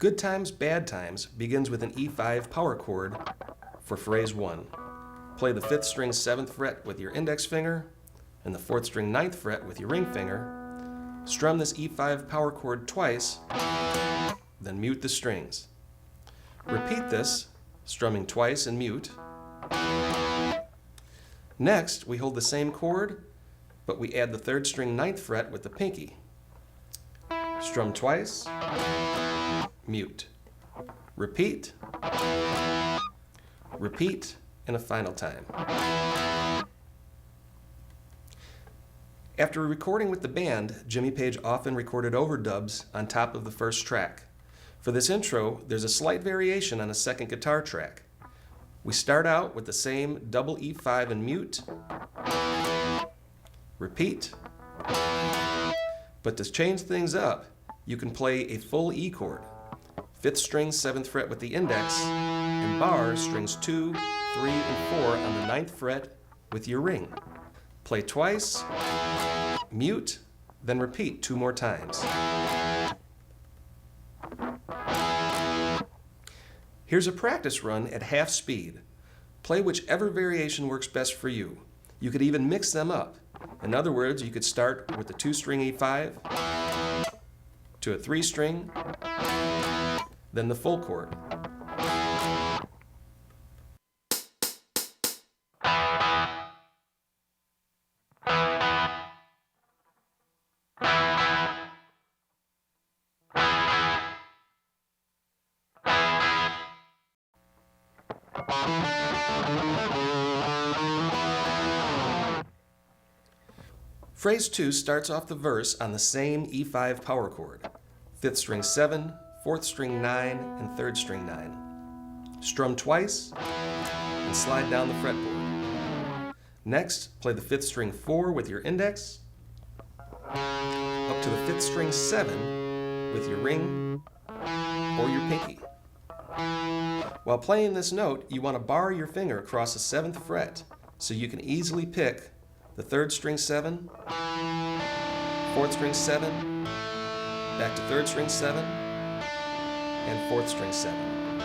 Good Times, Bad Times begins with an E5 power chord for phrase 1. Play the 5th string 7th fret with your index finger and the 4th string 9th fret with your ring finger. Strum this E5 power chord twice, then mute the strings. Repeat this, strumming twice and mute. Next, we hold the same chord, but we add the 3rd string 9th fret with the pinky. Strum twice, mute. Repeat, repeat, and a final time. After recording with the band, Jimmy Page often recorded overdubs on top of the first track. For this intro, there's a slight variation on the second guitar track. We start out with the same double E5 and mute, repeat, but to change things up, you can play a full E chord, 5th string 7th fret with the index, and bar strings 2, 3, and 4 on the 9th fret with your ring. Play twice, mute, then repeat 2 more times. Here's a practice run at half speed. Play whichever variation works best for you. You could even mix them up. In other words, you could start with the 2-string E5 to a 3-string, then the full chord. Phrase 2 starts off the verse on the same E5 power chord, 5th string 7, 4th string 9, and 3rd string 9. Strum twice and slide down the fretboard. Next, play the 5th string 4 with your index, up to the 5th string 7 with your ring or your pinky. While playing this note, you want to bar your finger across the 7th fret so you can easily pick the 3rd string 7, 4th string 7, back to 3rd string 7, and 4th string 7.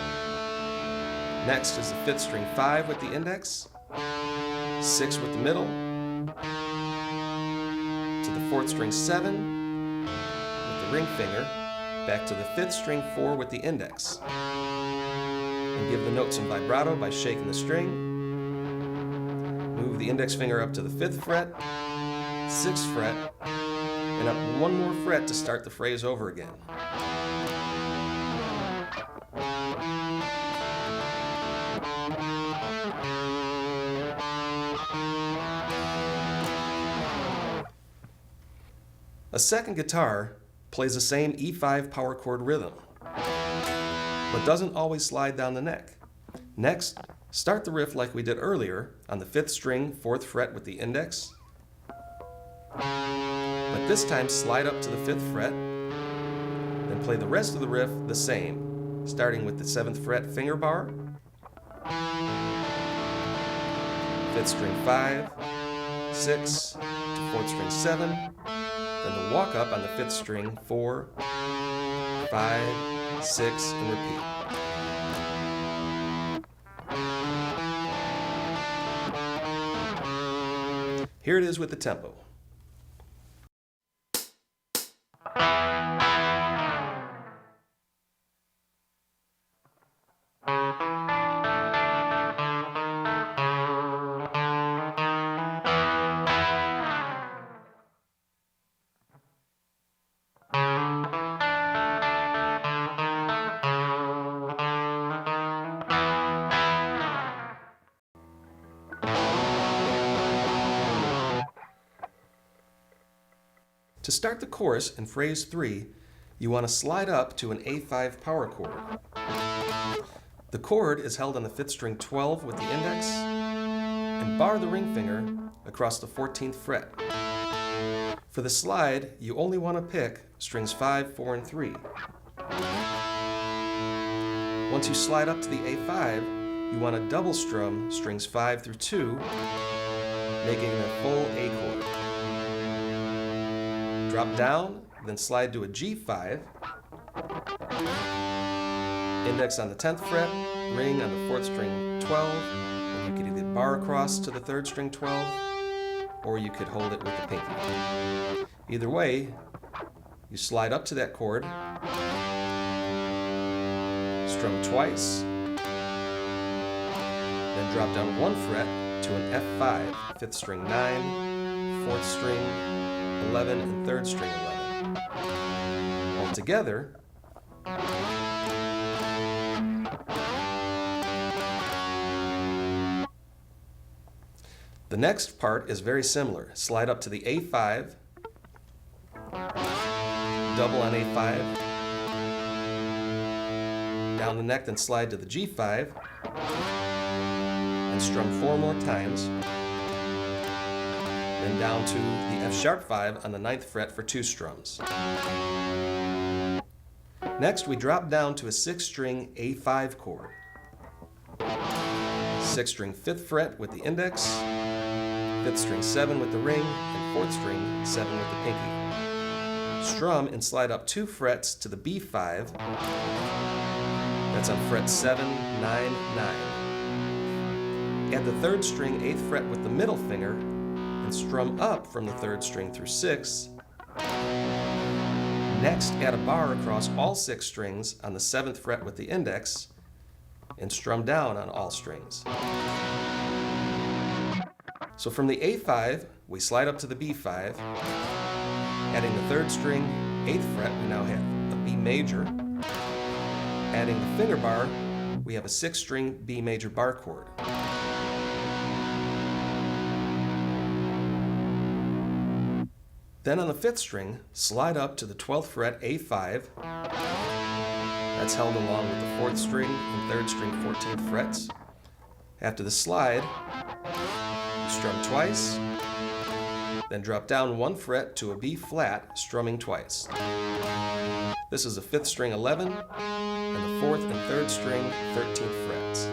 Next is the 5th string 5 with the index, 6 with the middle, to the 4th string 7 with the ring finger, back to the 5th string 4 with the index. And give the note some vibrato by shaking the string. Move the index finger up to the 5th fret, 6th fret, and up 1 more fret to start the phrase over again. A second guitar plays the same E5 power chord rhythm, but doesn't always slide down the neck. Next, start the riff like we did earlier on the 5th string, 4th fret with the index, but this time slide up to the 5th fret, then play the rest of the riff the same, starting with the 7th fret finger bar, 5th string 5, 6, to 4th string 7, then the walk up on the 5th string 4, 5, 6, and repeat. Here it is with the tempo. To start the chorus in phrase 3, you want to slide up to an A5 power chord. The chord is held on the 5th string 12 with the index, and bar the ring finger across the 14th fret. For the slide, you only want to pick strings 5, 4, and 3. Once you slide up to the A5, you want to double strum strings 5 through 2, making it a full A chord. Drop down, then slide to a G5, Index on the 10th fret, ring on the 4th string 12, and you could either bar across to the 3rd string 12, or you could hold it with the pinky. Either way, you slide up to that chord, strum twice, then drop down 1 fret to an F5, 5th string 9, 4th string 11, and 3rd string 11. All together, the next part is very similar. Slide up to the A5, double on A5, down the neck, then slide to the G5, and strum 4 more times, then down to the F sharp 5 on the 9th fret for 2 strums. Next, we drop down to a 6th string A5 chord. 6th string 5th fret with the index, 5th string 7 with the ring, and 4th string 7 with the pinky. Strum and slide up 2 frets to the B5. That's on fret 7, 9, 9. Add the 3rd string 8th fret with the middle finger and strum up from the 3rd string through 6. Next, add a bar across all 6 strings on the 7th fret with the index and strum down on all strings. So from the A5, we slide up to the B5, adding the 3rd string, 8th fret, we now have a B major. Adding the finger bar, we have a 6th string B major bar chord. Then on the 5th string, slide up to the 12th fret A5. That's held along with the 4th string and 3rd string 14th frets. After the slide, strum twice, then drop down 1 fret to a B flat, strumming twice. This is the 5th string 11 and the 4th and 3rd string 13th frets.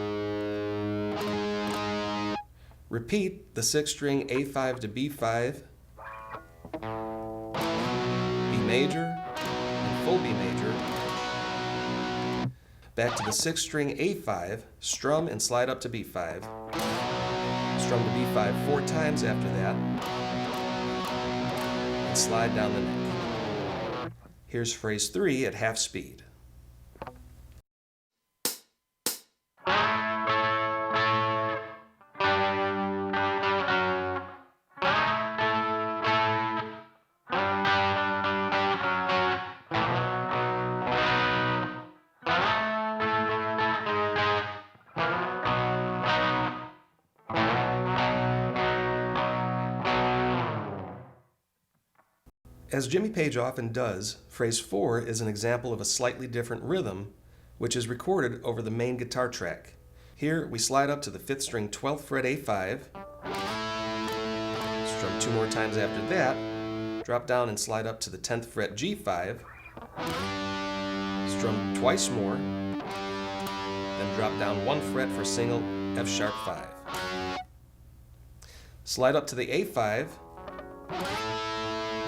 Repeat the 6th string A5 to B5, B major, and full B major. Back to the 6th string A5, strum and slide up to B5. Strum to B5 4 times after that, and slide down the neck. Here's phrase 3 at half speed. As Jimmy Page often does, phrase 4 is an example of a slightly different rhythm, which is recorded over the main guitar track. Here, we slide up to the 5th string 12th fret A5, strum 2 more times after that, drop down and slide up to the 10th fret G5, strum twice more, then drop down 1 fret for single F sharp 5. Slide up to the A5,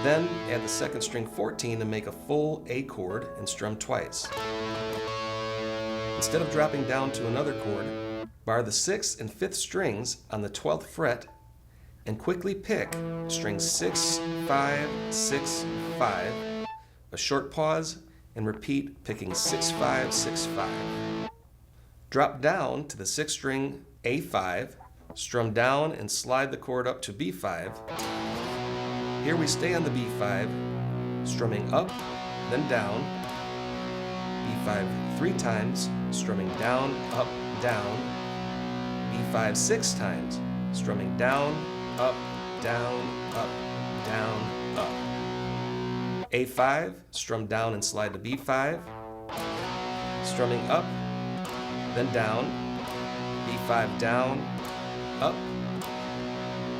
then add the 2nd string 14 to make a full A chord and strum twice. Instead of dropping down to another chord, bar the 6th and 5th strings on the 12th fret and quickly pick strings 6, 5, 6, 5, a short pause, and repeat picking 6, 5, 6, 5. Drop down to the 6th string A5, strum down and slide the chord up to B5. Here we stay on the B5, strumming up, then down, B5 3 times, strumming down, up, down, B5 6 times, strumming down, up, down, up, down, up. A5, strum down and slide to B5, strumming up, then down, B5 down, up,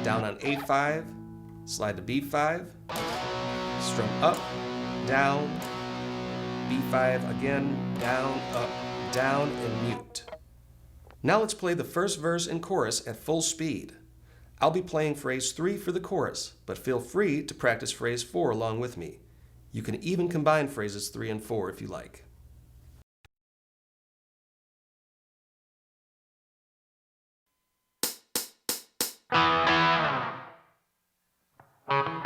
down on A5, slide to B5, strum up, down, B5 again, down, up, down, and mute. Now let's play the first verse and chorus at full speed. I'll be playing phrase 3 for the chorus, but feel free to practice phrase 4 along with me. You can even combine phrases 3 and 4 if you like. Bye.